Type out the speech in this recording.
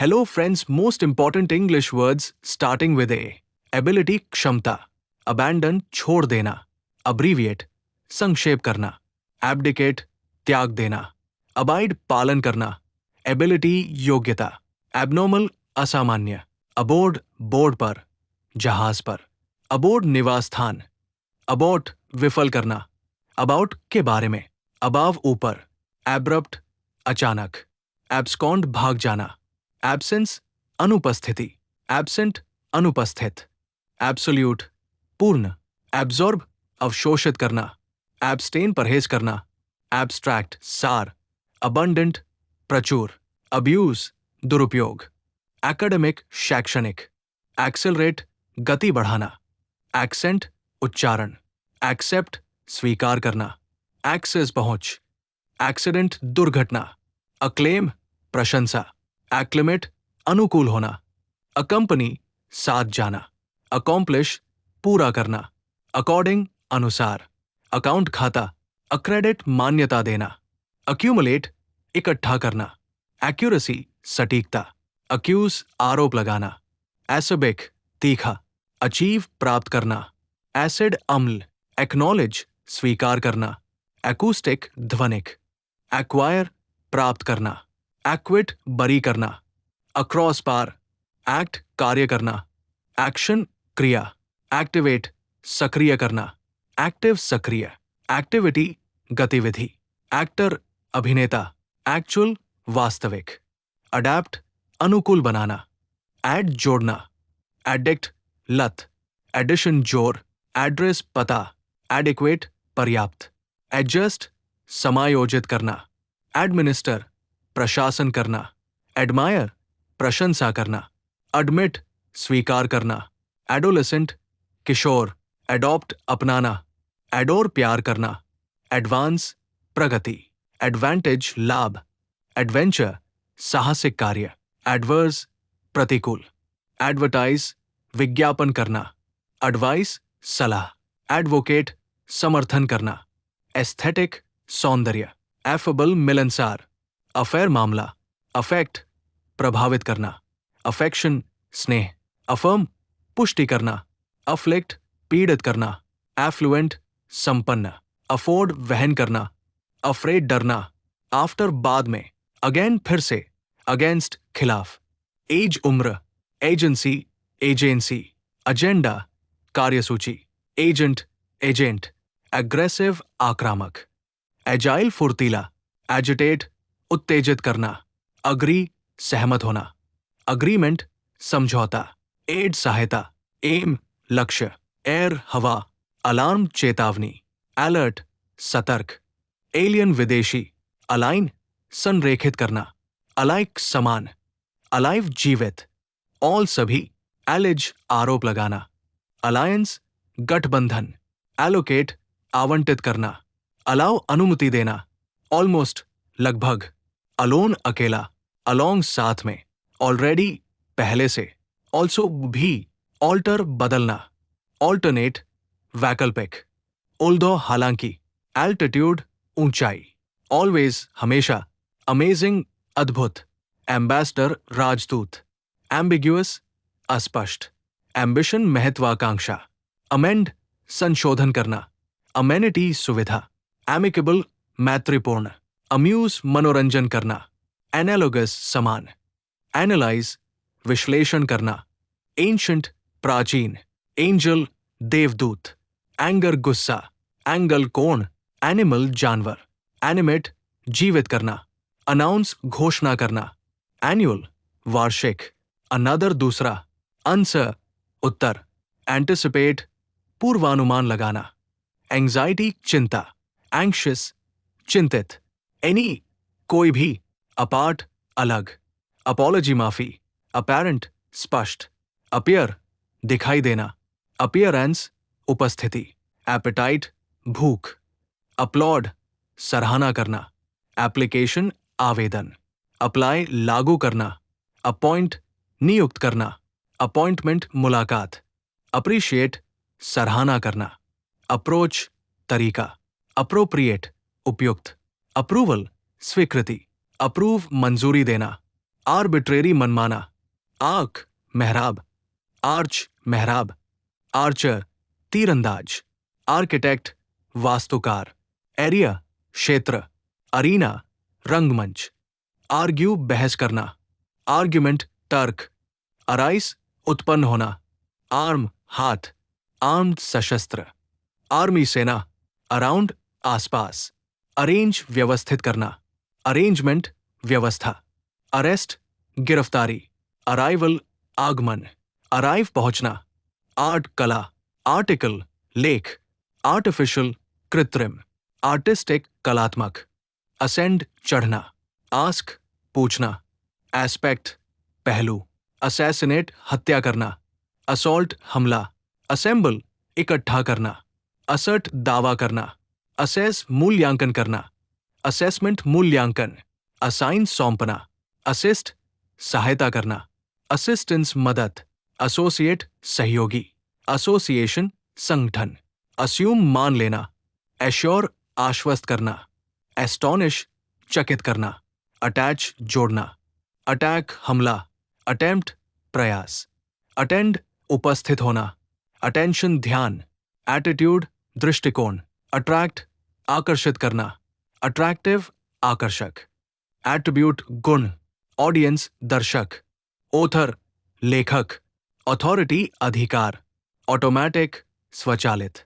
Hello friends, most important English words starting with A. Ability क्षमता, abandon छोड़ देना, abbreviate संक्षेप करना, abdicate त्याग देना, abide पालन करना, ability योग्यता, abnormal असामान्य, aboard बोर्ड पर, जहाज पर, aboard निवास स्थान, abort विफल करना, about के बारे में, above ऊपर, abrupt अचानक, abscond भाग जाना, एब्सेंस अनुपस्थिति, एब्सेंट अनुपस्थित, एब्सोल्यूट पूर्ण, एब्जॉर्ब अवशोषित करना, एब्सटेन परहेज करना, एब्स्ट्रैक्ट सार, अबंडेंट प्रचुर, अब्यूज दुरुपयोग, एकेडमिक शैक्षणिक, एक्सेलरेट गति बढ़ाना, एक्सेंट उच्चारण, एक्सेप्ट स्वीकार करना, एक्सेस पहुंच, एक्सीडेंट दुर्घटना, अक्लेम प्रशंसा, एक्लिमेट अनुकूल होना, अकंपनी साथ जाना, अकॉम्प्लिश पूरा करना, अकॉर्डिंग अनुसार, अकाउंट खाता, अक्रेडिट मान्यता देना, अक्यूमुलेट इकट्ठा करना, एक्यूरेसी सटीकता, अक्यूज आरोप लगाना, एसिबिक तीखा, अचीव प्राप्त करना, एसिड अम्ल, एक्नॉलेज स्वीकार करना, एकूस्टिक ध्वनिक, एक्वायर प्राप्त करना, एक्विट बरी करना, अक्रॉस पार, एक्ट कार्य करना, एक्शन क्रिया, एक्टिवेट सक्रिय करना, एक्टिव सक्रिय, एक्टिविटी गतिविधि, एक्टर अभिनेता, एक्चुअल वास्तविक, अडैप्ट अनुकूल बनाना, ऐड जोड़ना, एडिक्ट लत, एडिशन जोर, एड्रेस पता, एडिक्वेट पर्याप्त, एडजस्ट समायोजित करना, एडमिनिस्टर प्रशासन करना, एडमायर प्रशंसा करना, एडमिट स्वीकार करना, एडोलेसेंट किशोर, एडॉप्ट अपनाना, एडोर प्यार करना, एडवांस प्रगति, एडवांटेज लाभ, एडवेंचर साहसिक कार्य, एडवर्स प्रतिकूल, एडवर्टाइज विज्ञापन करना, एडवाइस सलाह, एडवोकेट समर्थन करना, एस्थेटिक सौंदर्य, एफेबल मिलनसार, अफेयर मामला, अफेक्ट प्रभावित करना, अफेक्शन स्नेह, अफर्म पुष्टि करना, अफ्लिक्ट पीड़ित करना, एफ्लुएंट संपन्न, अफोर्ड वहन करना, अफ्रेड डरना, आफ्टर बाद में, अगेन फिर से, अगेंस्ट खिलाफ, एज उम्र, एजेंसी एजेंसी, एजेंडा कार्यसूची, एजेंट एजेंट, एग्रेसिव आक्रामक, एजाइल फुर्तीला, एजिटेट उत्तेजित करना, अग्री सहमत होना, अग्रीमेंट समझौता, एड सहायता, एम लक्ष्य, एयर हवा, अलार्म चेतावनी, अलर्ट सतर्क, एलियन विदेशी, अलाइन संरेखित करना, अलाइक समान, अलाइव जीवित, ऑल सभी, एलिज आरोप लगाना, अलायंस गठबंधन, एलोकेट आवंटित करना, अलाउ अनुमति देना, ऑलमोस्ट लगभग, अलोन अकेला, अलोंग साथ में, ऑलरेडी पहले से, ऑल्सो भी, ऑल्टर बदलना, ऑल्टरनेट वैकल्पिक, ओल्दो हालांकि, एल्टीट्यूड ऊंचाई, ऑलवेज हमेशा, अमेजिंग अद्भुत, एम्बेसडर राजदूत, एम्बिग्युअस अस्पष्ट, एम्बिशन महत्वाकांक्षा, अमेंड संशोधन करना, अमेनिटी सुविधा, एमिकेबल मैत्रीपूर्ण, अम्यूज मनोरंजन करना, एनालोगस समान, एनालाइज विश्लेषण करना, एंशंट प्राचीन, एंजल देवदूत, एंगर गुस्सा, एंगल कोण, एनिमल जानवर, एनिमेट जीवित करना, अनाउंस घोषणा करना, एनुअल वार्षिक, अनदर दूसरा, आंसर उत्तर, एंटिसिपेट पूर्वानुमान लगाना, एंजाइटी चिंता, एंग्शियस चिंतित, एनी कोई भी, अपार्ट अलग, अपॉलॉजी माफी, अपैरेंट स्पष्ट, अपीयर दिखाई देना, अपीयरेंस उपस्थिति, एपेटाइट भूख, अपलॉड सराहना करना, एप्लीकेशन आवेदन, अप्लाई लागू करना, अपॉइंट नियुक्त करना, अपॉइंटमेंट मुलाकात, अप्रिशिएट सराहना करना, अप्रोच तरीका, अप्रोप्रिएट उपयुक्त, अप्रूवल स्वीकृति, अप्रूव मंजूरी देना, आर्बिट्रेरी मनमाना, आर्क मेहराब, आर्च मेहराब, आर्चर तीरंदाज, आर्किटेक्ट वास्तुकार, एरिया क्षेत्र, अरीना रंगमंच, आर्ग्यू बहस करना, आर्ग्यूमेंट तर्क, अराइस उत्पन्न होना, आर्म हाथ, आर्म्ड सशस्त्र, आर्मी सेना, अराउंड आसपास, अरेंज व्यवस्थित करना, अरेंजमेंट व्यवस्था, अरेस्ट गिरफ्तारी, अराइवल आगमन, अराइव पहुंचना, आर्ट कला, आर्टिकल लेख, आर्टिफिशियल कृत्रिम, आर्टिस्टिक कलात्मक, असेंड चढ़ना, आस्क पूछना, एस्पेक्ट पहलू, असैसिनेट हत्या करना, असॉल्ट हमला, असेंबल इकट्ठा करना, असर्ट दावा करना, असेस मूल्यांकन करना, असेसमेंट मूल्यांकन, असाइन सौंपना, असिस्ट सहायता करना, असिस्टेंस मदद, एसोसिएट सहयोगी, एसोसिएशन संगठन, अस्यूम मान लेना, एश्योर आश्वस्त करना, एस्टोनिश चकित करना, अटैच जोड़ना, अटैक हमला, अटेम्प्ट प्रयास, अटेंड उपस्थित होना, अटेंशन ध्यान, एटीट्यूड दृष्टिकोण, अट्रैक्ट आकर्षित करना, अट्रैक्टिव आकर्षक, एट्रीब्यूट गुण, ऑडियंस दर्शक, ओथर लेखक, अथॉरिटी अधिकार, ऑटोमैटिक स्वचालित।